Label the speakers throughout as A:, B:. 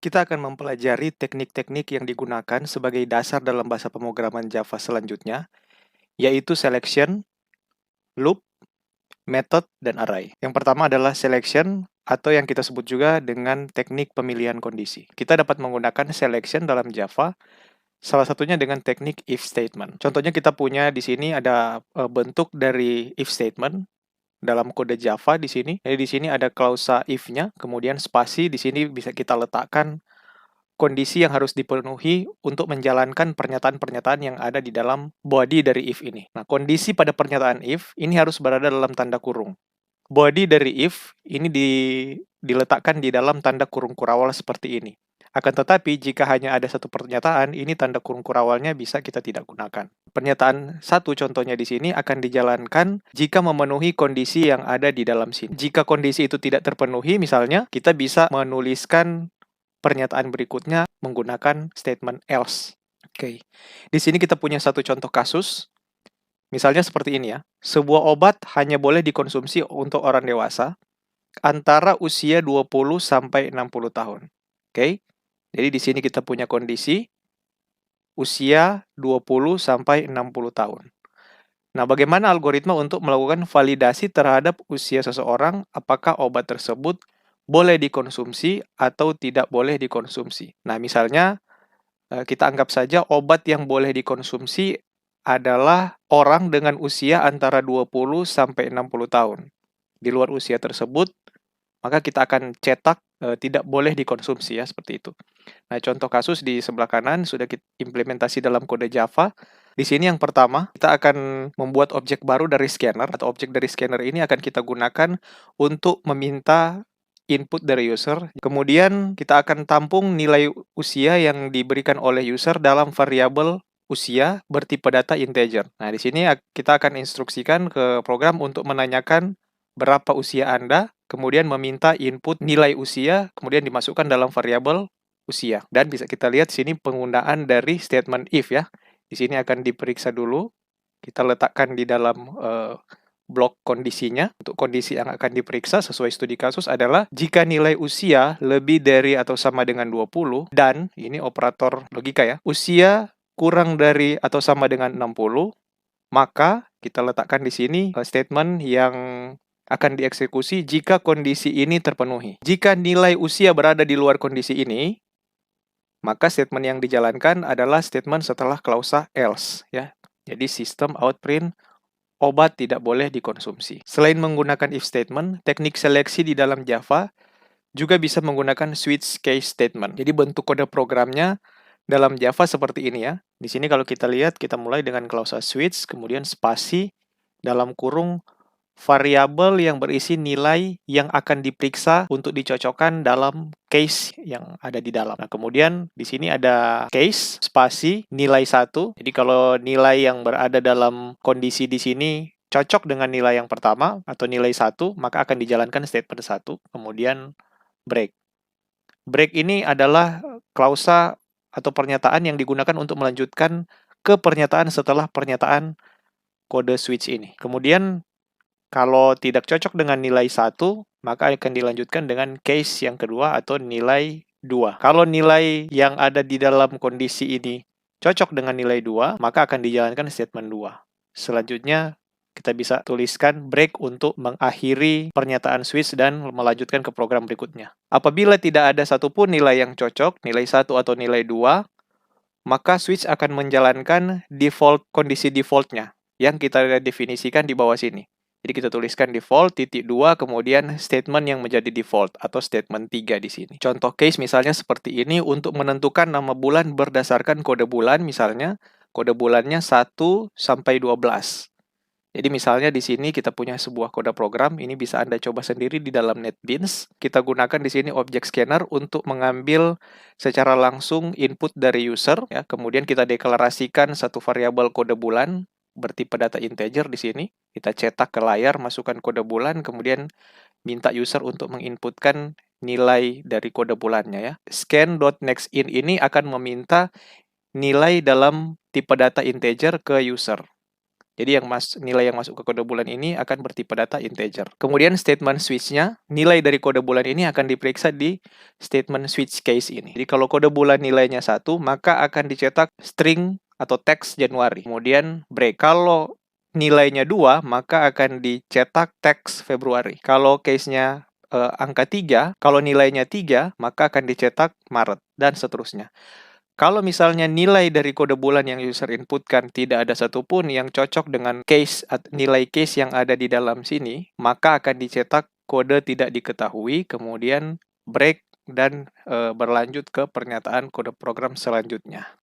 A: Kita akan mempelajari teknik-teknik yang digunakan sebagai dasar dalam bahasa pemrograman Java selanjutnya, yaitu selection, loop, method, dan array. Yang pertama adalah selection, atau yang kita sebut juga dengan teknik pemilihan kondisi. Kita dapat menggunakan selection dalam Java, salah satunya dengan teknik if statement. Contohnya kita punya di sini ada bentuk dari if statement dalam kode Java di sini. Jadi di sini ada klausa if-nya, kemudian spasi di sini bisa kita letakkan kondisi yang harus dipenuhi untuk menjalankan pernyataan-pernyataan yang ada di dalam body dari if ini. Nah, kondisi pada pernyataan if ini harus berada dalam tanda kurung. Body dari if ini diletakkan di dalam tanda kurung kurawal seperti ini. Akan tetapi, jika hanya ada satu pernyataan, ini tanda kurung kurawalnya bisa kita tidak gunakan. Pernyataan satu contohnya di sini akan dijalankan jika memenuhi kondisi yang ada di dalam sini. Jika kondisi itu tidak terpenuhi, misalnya, kita bisa menuliskan pernyataan berikutnya menggunakan statement else. Oke. Di sini kita punya satu contoh kasus. Misalnya seperti ini ya. Sebuah obat hanya boleh dikonsumsi untuk orang dewasa antara usia 20 sampai 60 tahun. Oke. Jadi di sini kita punya kondisi usia 20 sampai 60 tahun. Nah, bagaimana algoritma untuk melakukan validasi terhadap usia seseorang apakah obat tersebut boleh dikonsumsi atau tidak boleh dikonsumsi? Nah, misalnya kita anggap saja obat yang boleh dikonsumsi adalah orang dengan usia antara 20 sampai 60 tahun. Di luar usia tersebut, maka kita akan cetak tidak boleh dikonsumsi ya, seperti itu. Nah, contoh kasus di sebelah kanan sudah kita implementasi dalam kode Java. Di sini yang pertama, kita akan membuat objek baru dari scanner, atau objek dari scanner ini akan kita gunakan untuk meminta input dari user. Kemudian kita akan tampung nilai usia yang diberikan oleh user dalam variabel usia bertipe data integer. Nah, di sini kita akan instruksikan ke program untuk menanyakan berapa usia Anda, kemudian meminta input nilai usia, kemudian dimasukkan dalam variabel usia. Dan bisa kita lihat sini penggunaan dari statement if ya. Di sini akan diperiksa dulu. Kita letakkan di dalam blok kondisinya. Untuk kondisi yang akan diperiksa sesuai studi kasus adalah jika nilai usia lebih dari atau sama dengan 20 dan ini operator logika ya. Usia kurang dari atau sama dengan 60, maka kita letakkan di sini statement yang akan dieksekusi jika kondisi ini terpenuhi. Jika nilai usia berada di luar kondisi ini, maka statement yang dijalankan adalah statement setelah klausa else ya. Jadi sistem outprint obat tidak boleh dikonsumsi. Selain menggunakan if statement, teknik seleksi di dalam Java juga bisa menggunakan switch case statement. Jadi bentuk kode programnya dalam Java seperti ini ya. Di sini kalau kita lihat, kita mulai dengan klausa switch, kemudian spasi, dalam kurung, variabel yang berisi nilai yang akan diperiksa untuk dicocokkan dalam case yang ada di dalam. Nah, kemudian di sini ada case, spasi, nilai 1. Jadi kalau nilai yang berada dalam kondisi di sini cocok dengan nilai yang pertama atau nilai 1, maka akan dijalankan statement 1, kemudian break. Break ini adalah klausa atau pernyataan yang digunakan untuk melanjutkan ke pernyataan setelah pernyataan kode switch ini. Kemudian kalau tidak cocok dengan nilai 1, maka akan dilanjutkan dengan case yang kedua atau nilai 2. Kalau nilai yang ada di dalam kondisi ini cocok dengan nilai 2, maka akan dijalankan statement 2. Selanjutnya, kita bisa tuliskan break untuk mengakhiri pernyataan switch dan melanjutkan ke program berikutnya. Apabila tidak ada satupun nilai yang cocok, nilai 1 atau nilai 2, maka switch akan menjalankan kondisi default-nya yang kita definisikan di bawah sini. Jadi kita tuliskan default, titik 2, kemudian statement yang menjadi default, atau statement 3 di sini. Contoh case misalnya seperti ini, untuk menentukan nama bulan berdasarkan kode bulan, misalnya, kode bulannya 1 sampai 12. Jadi misalnya di sini kita punya sebuah kode program, ini bisa Anda coba sendiri di dalam NetBeans. Kita gunakan di sini objek scanner untuk mengambil secara langsung input dari user, ya. Kemudian kita deklarasikan satu variabel kode bulan bertipe data integer di sini. Kita cetak ke layar, masukkan kode bulan, kemudian minta user untuk menginputkan nilai dari kode bulannya ya. Scan.nextIn ini akan meminta nilai dalam tipe data integer ke user. Jadi nilai yang masuk ke kode bulan ini akan bertipe data integer. Kemudian statement switch-nya, nilai dari kode bulan ini akan diperiksa di statement switch case ini. Jadi kalau kode bulan nilainya 1, maka akan dicetak string atau teks Januari. Kemudian break. Kalau nilainya 2, maka akan dicetak teks Februari. Kalau case-nya angka 3, kalau nilainya 3, maka akan dicetak Maret, dan seterusnya. Kalau misalnya nilai dari kode bulan yang user inputkan tidak ada satupun yang cocok dengan nilai case yang ada di dalam sini, maka akan dicetak kode tidak diketahui, kemudian break dan berlanjut ke pernyataan kode program selanjutnya.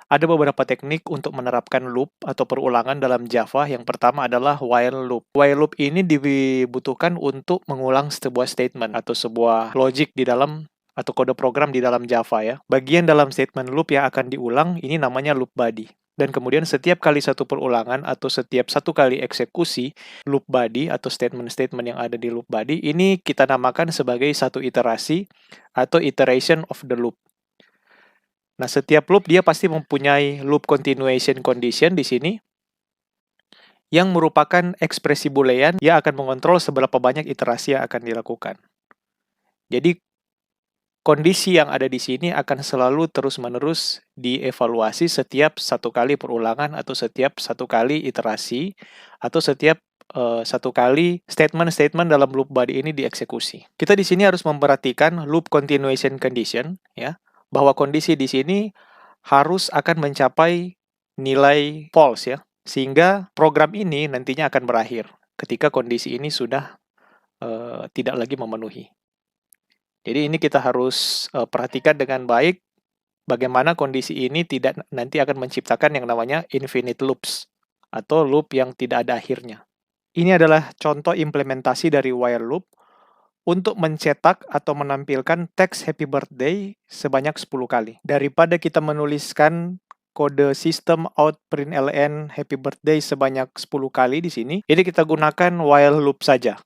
A: Ada beberapa teknik untuk menerapkan loop atau perulangan dalam Java. Yang pertama adalah while loop. While loop ini dibutuhkan untuk mengulang sebuah statement atau sebuah logic di dalam atau kode program di dalam Java ya. Bagian dalam statement loop yang akan diulang ini namanya loop body. Dan kemudian setiap kali satu perulangan atau setiap satu kali eksekusi loop body atau statement-statement yang ada di loop body, ini kita namakan sebagai satu iterasi atau iteration of the loop. Nah, setiap loop dia pasti mempunyai loop continuation condition di sini yang merupakan ekspresi boolean yang akan mengontrol seberapa banyak iterasi yang akan dilakukan. Jadi, kondisi yang ada di sini akan selalu terus-menerus dievaluasi setiap satu kali perulangan atau setiap satu kali iterasi atau setiap satu kali statement-statement dalam loop body ini dieksekusi. Kita di sini harus memperhatikan loop continuation condition ya, bahwa kondisi di sini harus akan mencapai nilai false ya, sehingga program ini nantinya akan berakhir ketika kondisi ini sudah tidak lagi memenuhi. Jadi ini kita harus perhatikan dengan baik bagaimana kondisi ini tidak nanti akan menciptakan yang namanya infinite loops atau loop yang tidak ada akhirnya. Ini adalah contoh implementasi dari while loop untuk mencetak atau menampilkan teks happy birthday sebanyak 10 kali. Daripada kita menuliskan kode system out println happy birthday sebanyak 10 kali di sini, ini kita gunakan while loop saja.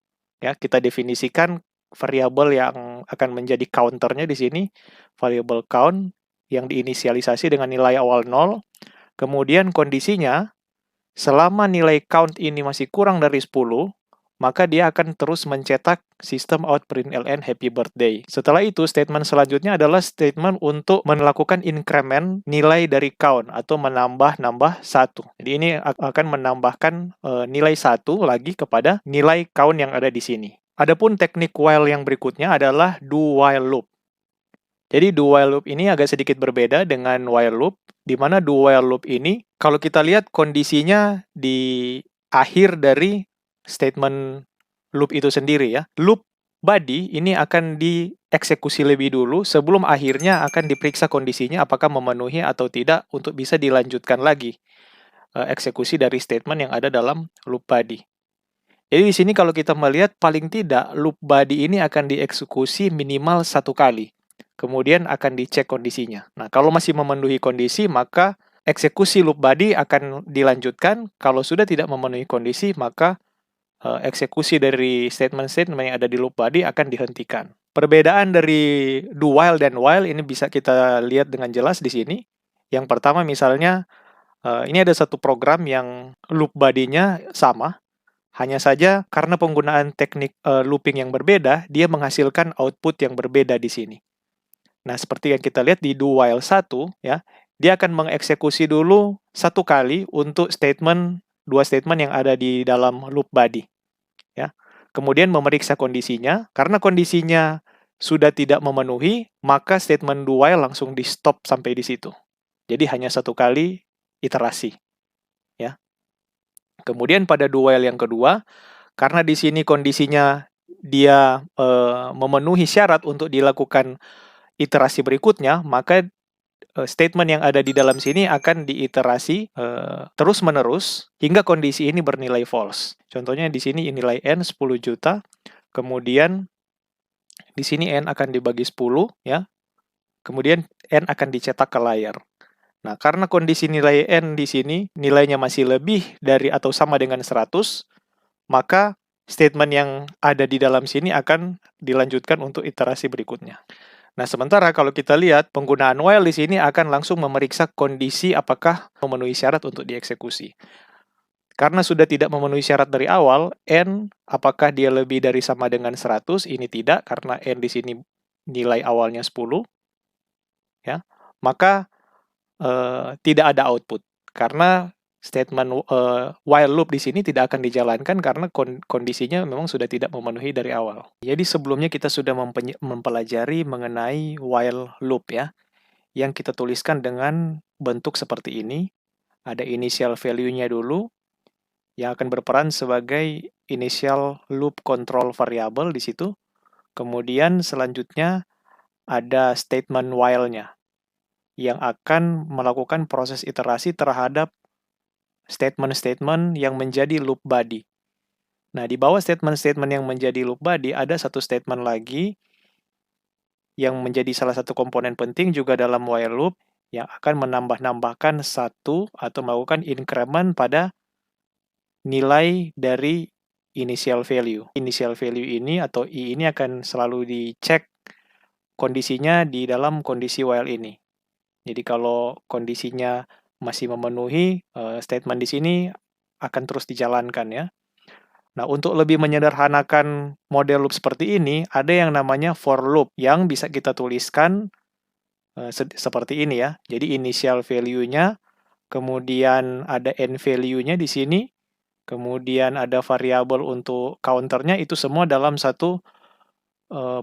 A: Ya, kita definisikan variabel yang akan menjadi counternya di sini, variable count yang diinisialisasi dengan nilai awal 0. Kemudian kondisinya, selama nilai count ini masih kurang dari 10, maka dia akan terus mencetak sistem out println happy birthday. Setelah itu, statement selanjutnya adalah statement untuk melakukan increment nilai dari count atau menambah-nambah 1. Jadi ini akan menambahkan nilai 1 lagi kepada nilai count yang ada di sini. Adapun teknik while yang berikutnya adalah do while loop. Jadi do while loop ini agak sedikit berbeda dengan while loop, di mana do while loop ini kalau kita lihat kondisinya di akhir dari statement loop itu sendiri ya. Loop body ini akan dieksekusi lebih dulu sebelum akhirnya akan diperiksa kondisinya apakah memenuhi atau tidak untuk bisa dilanjutkan lagi eksekusi dari statement yang ada dalam loop body. Jadi di sini kalau kita melihat paling tidak loop body ini akan dieksekusi minimal 1 kali. Kemudian akan dicek kondisinya. Nah, kalau masih memenuhi kondisi, maka eksekusi loop body akan dilanjutkan. Kalau sudah tidak memenuhi kondisi, maka eksekusi dari statement-statement yang ada di loop body akan dihentikan. Perbedaan dari do while dan while ini bisa kita lihat dengan jelas di sini. Yang pertama misalnya, ini ada satu program yang loop body-nya sama, hanya saja karena penggunaan teknik looping yang berbeda, dia menghasilkan output yang berbeda di sini. Nah, seperti yang kita lihat di do while 1, ya, dia akan mengeksekusi dulu 1 kali untuk dua statement yang ada di dalam loop body. Ya. Kemudian memeriksa kondisinya, karena kondisinya sudah tidak memenuhi, maka statement do while langsung di stop sampai di situ. Jadi hanya 1 kali iterasi. Ya. Kemudian pada do while yang kedua, karena di sini kondisinya dia memenuhi syarat untuk dilakukan iterasi berikutnya, maka statement yang ada di dalam sini akan diiterasi terus-menerus hingga kondisi ini bernilai false. Contohnya di sini nilai n 10 juta, kemudian di sini n akan dibagi 10 ya. Kemudian n akan dicetak ke layar. Nah, karena kondisi nilai n di sini nilainya masih lebih dari atau sama dengan 100, maka statement yang ada di dalam sini akan dilanjutkan untuk iterasi berikutnya. Nah, sementara kalau kita lihat penggunaan while di sini akan langsung memeriksa kondisi apakah memenuhi syarat untuk dieksekusi. Karena sudah tidak memenuhi syarat dari awal, n apakah dia lebih dari sama dengan 100? Ini tidak, karena n di sini nilai awalnya 10, ya. Maka tidak ada output. Karena statement while loop di sini tidak akan dijalankan karena kondisinya memang sudah tidak memenuhi dari awal. Jadi sebelumnya kita sudah mempelajari mengenai while loop ya, yang kita tuliskan dengan bentuk seperti ini. Ada initial value-nya dulu, yang akan berperan sebagai initial loop control variable di situ. Kemudian selanjutnya ada statement while-nya, yang akan melakukan proses iterasi terhadap statement-statement yang menjadi loop body. Nah, di bawah statement-statement yang menjadi loop body, ada satu statement lagi yang menjadi salah satu komponen penting juga dalam while loop, yang akan menambah-nambahkan satu atau melakukan increment pada nilai dari initial value. Initial value ini atau I ini akan selalu dicek kondisinya di dalam kondisi while ini. Jadi kalau kondisinya masih memenuhi, statement di sini akan terus dijalankan ya. Nah, untuk lebih menyederhanakan model loop seperti ini, ada yang namanya for loop yang bisa kita tuliskan seperti ini ya. Jadi initial value-nya, kemudian ada end value-nya di sini, kemudian ada variabel untuk counternya, itu semua dalam satu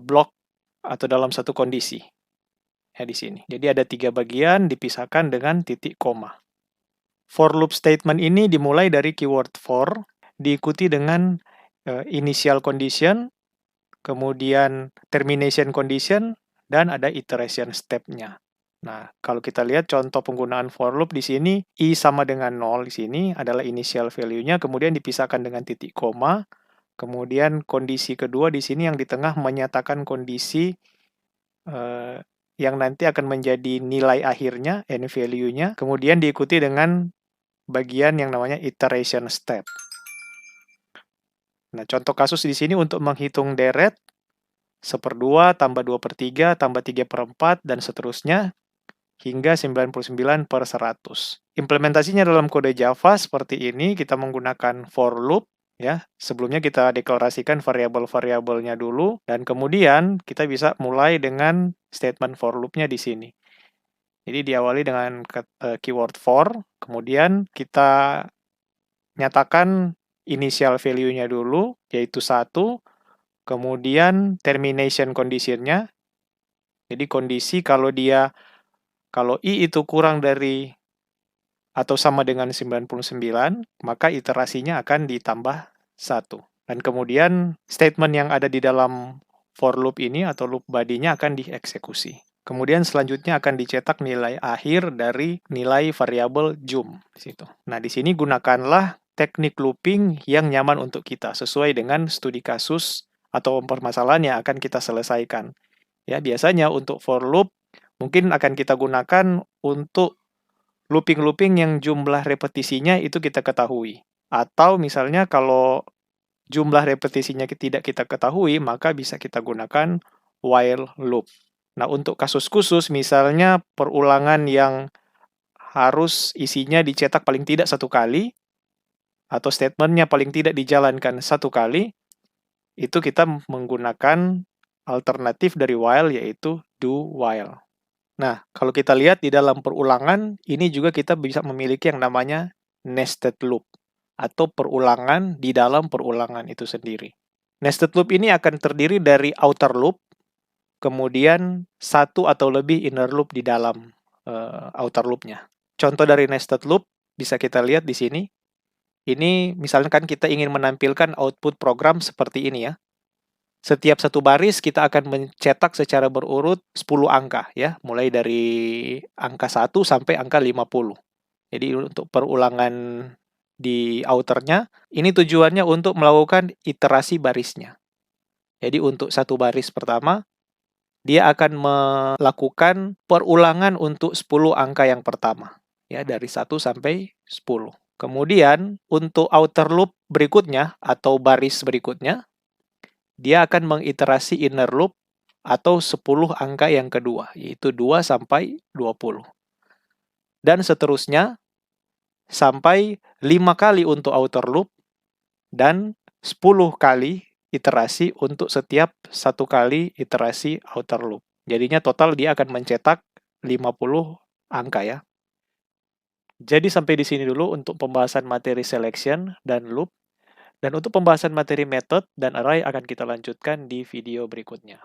A: blok atau dalam satu kondisi ya di sini. Jadi ada 3 bagian dipisahkan dengan titik koma. For loop statement ini dimulai dari keyword for, diikuti dengan initial condition, kemudian termination condition, dan ada iteration step-nya. Nah, kalau kita lihat contoh penggunaan for loop di sini, I sama dengan 0 di sini adalah initial value-nya, kemudian dipisahkan dengan titik koma, kemudian kondisi kedua di sini yang di tengah menyatakan kondisi yang nanti akan menjadi nilai akhirnya, end value-nya, kemudian diikuti dengan bagian yang namanya iteration step. Nah, contoh kasus di sini untuk menghitung deret, 1/2 tambah 2/3 tambah 3/4 dan seterusnya hingga 99/100. Implementasinya dalam kode Java seperti ini, kita menggunakan for loop ya. Sebelumnya kita deklarasikan variabel-variabelnya dulu dan kemudian kita bisa mulai dengan statement for loop-nya di sini. Jadi diawali dengan keyword for, kemudian kita nyatakan initial value-nya dulu, yaitu 1, kemudian termination condition-nya. Jadi kondisi kalau I itu kurang dari atau sama dengan 99, maka iterasinya akan ditambah 1. Dan kemudian statement yang ada di dalam for loop ini atau loop body-nya akan dieksekusi. Kemudian selanjutnya akan dicetak nilai akhir dari nilai variabel jum di situ. Nah, di sini gunakanlah teknik looping yang nyaman untuk kita sesuai dengan studi kasus atau permasalahan yang akan kita selesaikan. Ya, biasanya untuk for loop mungkin akan kita gunakan untuk looping-looping yang jumlah repetisinya itu kita ketahui. Atau misalnya kalau jumlah repetisinya tidak kita ketahui, maka bisa kita gunakan while loop. Nah, untuk kasus khusus, misalnya perulangan yang harus isinya dicetak paling tidak 1 kali, atau statementnya paling tidak dijalankan 1 kali, itu kita menggunakan alternatif dari while, yaitu do while. Nah, kalau kita lihat di dalam perulangan, ini juga kita bisa memiliki yang namanya nested loop, atau perulangan di dalam perulangan itu sendiri. Nested loop ini akan terdiri dari outer loop, kemudian satu atau lebih inner loop di dalam outer loop-nya. Contoh dari nested loop bisa kita lihat di sini. Ini misalnya kan kita ingin menampilkan output program seperti ini ya. Setiap satu baris kita akan mencetak secara berurut 10 angka ya, mulai dari angka 1 sampai angka 50. Jadi untuk perulangan di outer-nya, ini tujuannya untuk melakukan iterasi barisnya. Jadi untuk satu baris pertama, dia akan melakukan perulangan untuk 10 angka yang pertama. Ya, dari 1 sampai 10. Kemudian, untuk outer loop berikutnya, atau baris berikutnya, dia akan mengiterasi inner loop atau 10 angka yang kedua, yaitu 2 sampai 20. Dan seterusnya, sampai 5 kali untuk outer loop, dan 10 kali iterasi untuk setiap 1 kali iterasi outer loop. Jadinya total dia akan mencetak 50 angka ya. Jadi sampai di sini dulu untuk pembahasan materi selection dan loop. Dan untuk pembahasan materi method dan array akan kita lanjutkan di video berikutnya.